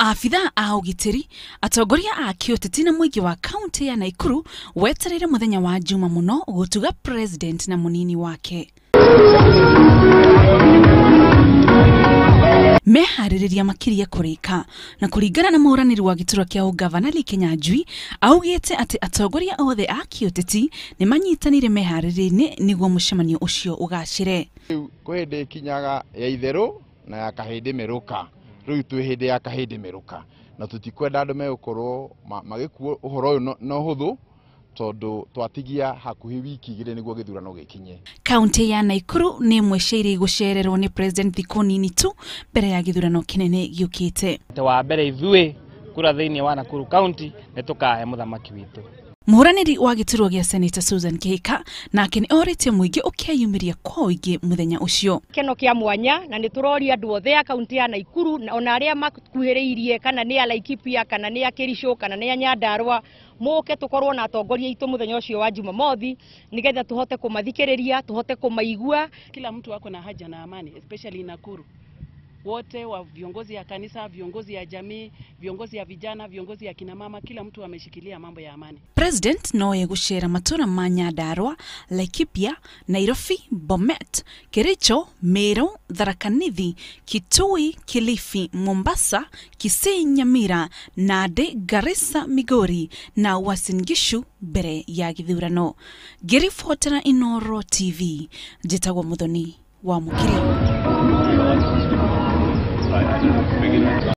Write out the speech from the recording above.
Afitha a ugitiri atongoria a kioteti na muigi wa kaunti ya Nakuru wetereire muthenya wa juma muno gutuga president na munini wake. Meehariria makiria kurika na kuringana na muraniri wa gituro kia ugavana Likenyanjui augite ati atongoria othe a kioteti ni manyitanire meehariria-ini niguo mucemanio ucio ugacire. Kwende kinyaga ya itheru na ya kahinde meruka. Riu twi hindi ya kahinde meruka na tutikwenda andu megukorwo magikuo uhoro no huthu tondu twatigia hakuhi wiki igire niguo githurano gikinye. Kaunti ya Nakuru ni mweceire gucererwo ni president thikũ nini tu mbere ya githurano kinene giukite. Wa mbere ithuĩ kura thiini wa Nakuru County ne tukahe muthamaki witu. Muraniri wa gituro gia Senator Susan Kihika nake ni orite muingi ukiyumiria kwa uingi muthenya ucio. Keno kia mwanya na ni turori andu othe a kaunti ya Nakuru ona aria makuhiriirie kana ni a Laikipia kana ni a Kirisho kana ni a Nyandarua moke tukorwo na atongoria itu muthenya ucio wa Jumamothi nigetha tuhote kumathikiriria tuhote kumaigua. Kila mtu wako na haja na amani, especially Nakuru. Wote wa viongozi ya kanisa, viongozi ya jamii, viongozi ya vijana, viongozi ya kina mama, kila mtu ameshikilia mambo ya amani. President noye gucera matura ma Nyandarua, Laikipia, Nairobi, Bomet, Kericho, Meru, Tharaka Nithi, Kitui, Kilifi, Mombasa, Kisii, Nyamira, Nandi, Garissa, Migori na Uasin Gishu mbere ya githurano. Ngiribotera Inooro TV, njitagwo Muthoni wa Mukiri.